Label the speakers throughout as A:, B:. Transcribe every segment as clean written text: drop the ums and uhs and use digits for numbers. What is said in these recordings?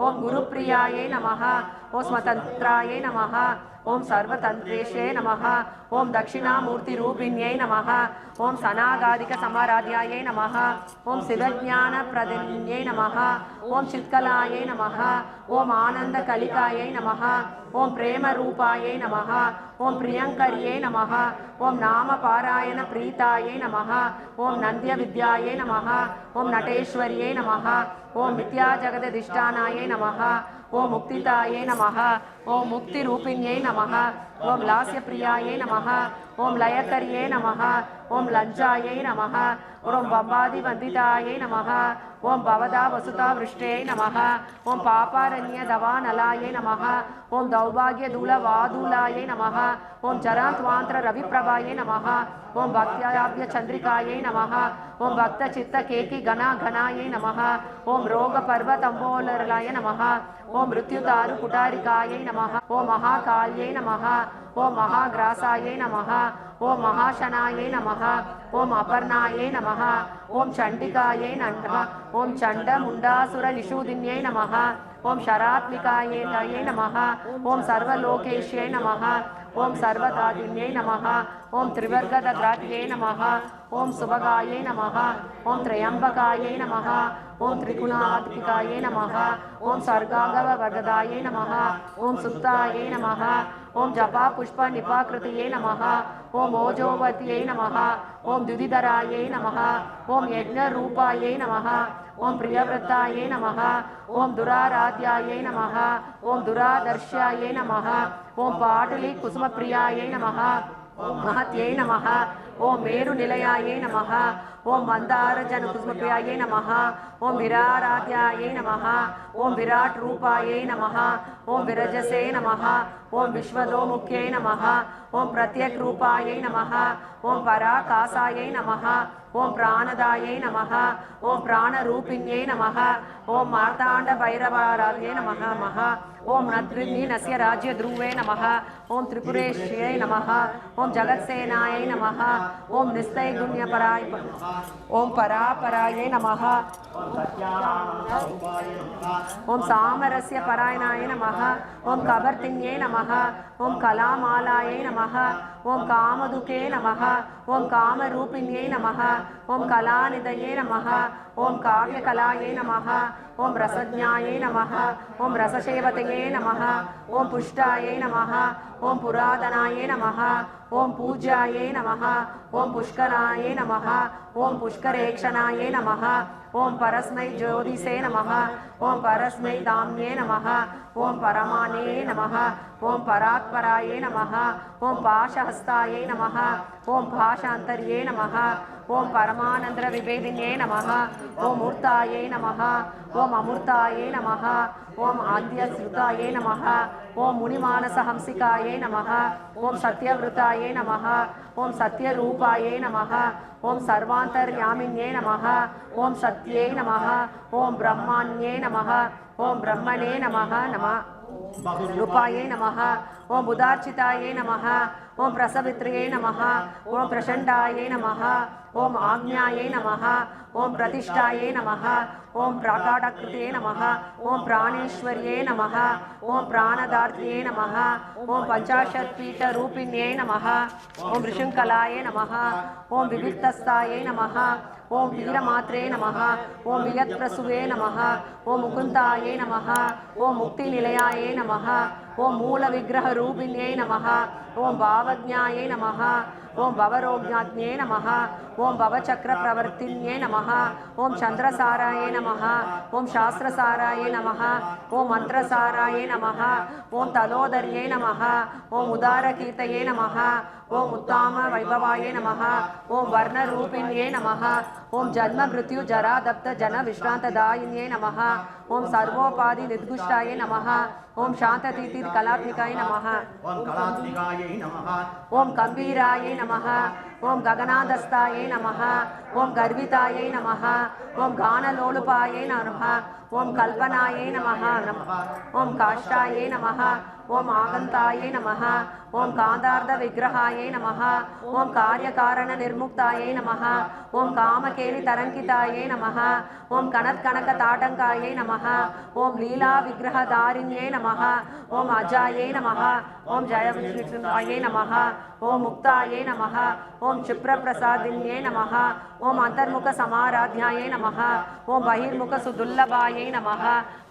A: ओम गुरुप्रियायै नमः ओम स्वतंत्रायै नमः ओम सर्वतंत्रेशे नमः ओम दक्षिणामूर्तिरूपिण्यै नमः ओम सनागादिक समाराध्यायै नमः ओम शिवज्ञानप्रदिन्यै नमः ओम चित्कलायै नमः ओम आनंदकलिकायै नमः ओम प्रेमरूपायै नमः ओम प्रियंकर्यै नमः ओम नामपारायण प्रीतायै नमः ओम नन्द्यविद्यायै नमः ओम नटेश्वर्यै नमः ओम मिथ्याजगदधिष्ठानायै नमः ओम मुक्तिदायै नमः ओम मुक्तिरूपिण्यै नमः ओम लास्यप्रियायै नमः ओम लयकर्यै नमः ओम लज्जायै नमः ओम बम्बादिवन्दितायै नमः ओम भवदा वसुता वृष्टै नमः ओम पापारण्यदवानलायै नमः ओम दौभाग्यदूलवादूलायै नमः ओम जरात्वान्त्र रविप्रभायै नमः ओम भक्त्याभ्यचन्द्रिकायै नमः ओम भक्तचित्तकेकी गणागणायै नमः ओम रोगपर्वतम्बोलरलाय नमः ओम मृत्युतारु कुटारिकायै नमः ओम महाकाल्यै नमः ओम महाग्रासायै नमः ओम महाशनायै नमः ओम अपर्णायै नमः ओम चण्डिकायै नमः ओम चण्डमुण्डासुरनिषूदिन्यै नमः ओम शरात्मिकायै नमः ओम सर्वलोकेश्यै नमः ओम सर्वदादिन्यै नमः ओम त्रिवर्गदग्रात्यै नमः ओम सुभगायै नमः ओम त्र्यंबकायै नमः ओम त्रिगुणात्मिकायै नमः ओम सर्गागवरदायै नमः ओम सुप्तायै नमः ओम जपा पुष्प निपाकृतये नमः ओम ओजोवत्यै नमः ओम द्युतिधरायै नमः ओम यज्ञरूपायै नमः ओम प्रियव्रतायै नमः ओम दुराराध्यायै नमः ओम दुरादर्श्यायै नमः ओम पाटली कुसुमप्रियायै नमः ओम महत्यै नमः ओम मेरुनिलयायै नमः ओम मंदारजनकुसुमप्रियायै नमः ओम विराराध्यायै नमः ओम विराट रूपायै नमः ओम विरजसे नमः ओम विश्वदोमुख्यै नमः ओम प्रत्यक रूपायै नमः ओम पराकाशायै नमः ओम प्राणदायै नमः ओम प्राणरूपिण्यै नमः ओम मार्तांड भैरवाराध्यै नमः ओम नस्य राज्य ध्रुवे नमः ओम त्रिपुरेश्यै नमः ओम जगत्सेनायै नमः ओम निस्तैगुण्यपराय ओम परापरायै नमः ओम सामरस्य परायणाय नमः ओम कबर्तिन्यै नमः ओम कलामालायै नमः ओम कामदुके नमः ओम कामरूपिण्यै नमः ओम कलानिधये नमः ओम काव्यकलायै नमः ओम रसज्ञायै नमः ओम रससेवतये नमः ओम पुष्टायै नमः ओम पुरातनायै नमः ओम पूज्यायै नमः ओम पुष्करायै नमः ओम पुष्करेक्षणायै नमः ओम परस्मै ज्योतिषे नमः ओम परस्मै दाम्ये नमः ओम परमाने नमः ओम परात्परायै नमः ओम पाशहस्तायै नमः ओम भाषान्तर्ये नमः ओम परमानंद विभेदिन्ये नमः ओम मूर्तायै नमः ओम अमूर्तायै नमः ओम आद्यश्रुतायै नमः ओम मुनिमानसहंसिकायै नमः ओम सत्यव्रतायै नमः ओम सत्यरूपायै नमः ओम सर्वान्तर्यामिन्ये नमः ओम सत्यै नमः ओम ब्रह्माण्ये नमः ओम ब्रह्मणे नमः नमः रूपायै नमः ओम बुधार्चितायै नमः ओम प्रसवित्र्यै नमः ओम प्रचण्डायै नमः ओम आज्ञायै नमः ओम प्रतिष्ठायै नमः ओम प्राकाटकृत्यै नमः ओम प्राणेश्वर्यै नमः ओम प्राणदात्र्यै नमः ओम पंचाशत्पीठरूपिण्यै नमः ओम ऋषिंकलायै नमः ओम विविक्तस्थायै नमः ओम वीरमात्रे नमः ओम वियत्प्रसुवे नमः ओम मुकुन्दायै नमः ओम मुक्तिनिलयायै नमः ओम मूलविग्रहरूपिण्यै नमः ओम भावज्ञायै नमः ओम भवरोज्ञाज्ञे नमः ओम भवचक्रप्रवर्तिन्ये नमः ओम चन्द्रसारायै नमः ओम शास्त्रसारायै नमः ओम मंत्रसारायै नमः ओम तलोदर्ये नमः ओम उदारकीर्तये नमः ओम उत्ताम वैभवाय नमः ओम वर्णरूपिण्ये नमः ओम जन्म मृत्यु जरा दत्त जन विश्रांतदायिन्ये नमः ओम सर्वोपाधि निर्गुष्टाय नमः ओम शांततीति कलात्मिकाय नमः
B: ओम कलात्मिकायै नमः
A: ओम गंभीराय नमः ओम गगनादस्ताय नमः ओम गर्विताय नमः ओम गानलोलुपाय नमः ओम कल्पनाय नमः ओम काष्ठाय नमः ओम आगन्ताय नमः ஓம் காந்தார்த்த விக்கிரகாயை நமः ஓம் காரியகாரண நிர்முக்தாயை நமः ஓம் காமகேலி தரங்கிதாயை நமः ஓம் கனத்கனக தாட்டங்காயை நமः ஓம் லீலா விக்கிரகதாரிண்யை நமः ஓம் அஜாயை நமः ஓம் ஜயவிஷ்ணுயை நமः ஓம் முக்தாயை நமः ஓம் क्षिप्रप्रसादिन्यै नमः ओम अंतर्मुख समाराध्यायै नमः ओम बहिर्मुख सुदुर्लभायै नमः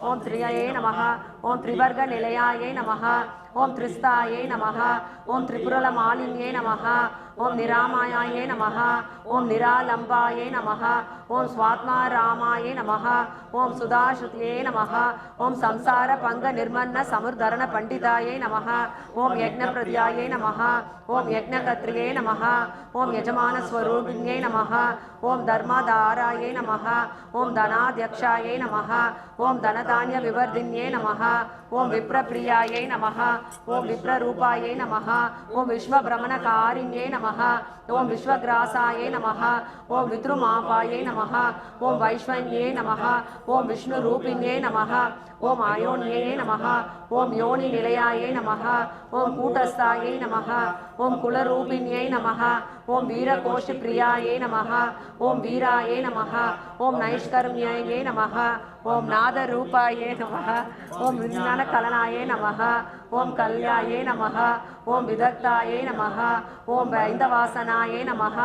A: ओम त्रियये नमः ओम त्रिवर्ग निलयायै नमः ओम त्रिस्तायै नमः ओम त्रिपुरलमालिन्यै नमः ओम निरामायायै नमः ओम निरालंबायै नमः ओम स्वात्मारामायै नमः ओम सुधाश्रुत्यै नमः ओम संसार पंग निर्मन्न समुद्धरण पंडितायै नमः ओम यज्ञप्रद्यायै नमः ओम यज्ञकर्त्र्यै नमः ओम यजमान स्वरूपिण्यै नमः ओम धर्माधारायै नमः ओम धनाध्यक्षायै नमः ओम धनधान्य विवर्धिन्यै नमः ओम विप्रप्रियायै नमः ओम विप्ररूपायै नमः ओम विश्वभ्रमणकारिण्यै नमः ओम विश्वग्रासायै नमः ओम विद्रुमापायै नमः ओम वैश्वन्यै नमः ओम विष्णुरूपिण्यै नमः ओम आयोन्यै नमः ओम योनि निलयायै नमः ओम कूटस्थायै नमः ओम कुलरूपिण्यै नमः ओम वीरकोशप्रियायै नमः ओम वीरायै नमः ओम नैष्कर्म्यायै नमः ओम नादरूपायै नमः ओम विज्ञानकलनायै नमः ओम कल्यायै नमः ओम विदग्धायै नमः ओम वैन्दवासनायै नमः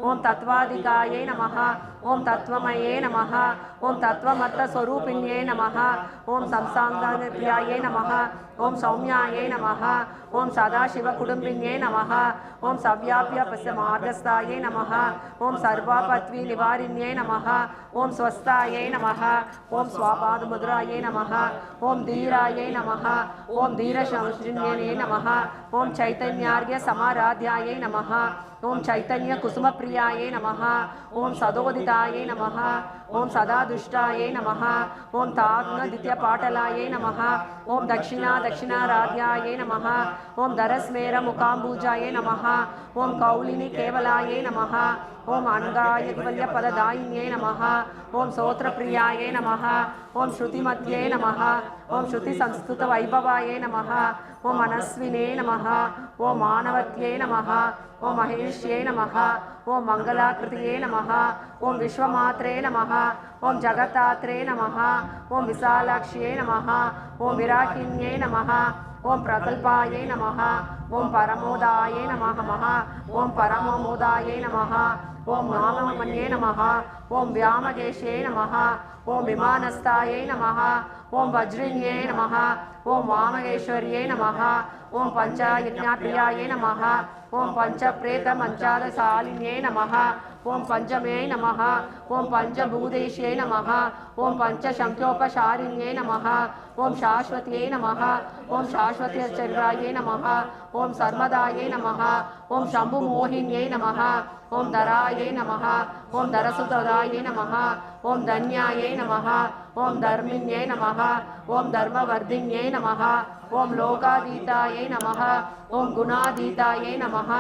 A: ओम तत्वाधिकायै नमः ओम तत्वमये नमः ओम तत्वमर्थस्वरूपिण्यै नमः ओम संसाङ्गप्रियायै नमः ओम सौम्यायै नमः ओम सदाशिवकुटुम्बिन्यै नमः ओम सव्याप्य मार्गस्थायै नमः ओम सर्वापत्वी निवारिण्यै नमः ओम स्वस्थायै नमः ओम स्वापादमुद्रायै नमः ओम धीरायै नमः ओम धीरशंशिन्यै नमः ओम चैतन्यार्घ्य समाराध्यायै नमः ओम चैतन्य कुसुमप्रियायै नमः ओम सदोदितायै नमः ओम सदादुष्टायै नमः ओम ताग्नदित्यपाटलायै नमः ओम दक्षिणाराध्यायै नमः ओम धरस्मेर मुकाम्बुजायै नमः ओम कौलिनी केवलायै नमः ओम अनगायपददायिन्यै नमः ओम सोत्रप्रियायै नमः ओम श्रुतिमत्यै नमः ओम श्रुतिसंस्कृतवैभवायै नमः ओम मनस्विने नमः ओम मानवत्यै नमः ओम महेश्यै नमः ओम मंगलाकृतये नमः ओम विश्वमात्रे नमः ओम जगत्तात्रे नमः ओम विशालाक्ष्यै नमः ओम विराकिन्यै नमः ओम प्रकल्पायै नमः ओम परमोदायै नमः ओम परमोदायै नमः ओम नाममन्ये नमः ओम व्यामकेशे नमः ओम विमानस्थायै नमः ओम वज्रिण्ये नमः ओम वामकेश्वर्ये नमः ओम पंचयज्ञप्रियायै नमः ओम पंचप्रेतमंचादशालिन्यै नमः ओम पंचमे नमः ओम पंचभूतेश्यै नमः ओम पंचशंख्योपशारिण्यै नमः ओम शाश्वत्यै नमः ओम शाश्वत्यचर्यायै नमः ओम सर्वदायै नमः ओम शंभुमोहिन्यै नमः ओम धरायै नमः ओम धरसुतदायै नमः ओम धन्यायै नमः ओम धर्मिण्यै नमः ओम धर्मवर्धिन्यै नमः ओम लोकातीतायै नमः ओम गुणातीतायै नमः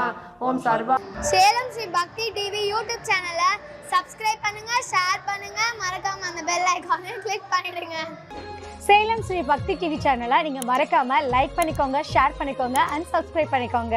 A: ओम सर्व
C: சேலம் ஸ்ரீ பக்தி டிவி யூடியூப் சேனலை சப்ஸ்கிரைப் பண்ணுங்க, ஷேர் பண்ணுங்க, மறக்காம அந்த பெல் ஐகானை கிளிக் பண்ணிடுங்க.
D: சேலம் ஸ்ரீ பக்தி டிவி சேனலை நீங்க மறக்காம லைக் பண்ணிக்கோங்க, ஷேர் பண்ணிக்கோங்க அண்ட் சப்ஸ்கிரைப் பண்ணிக்கோங்க.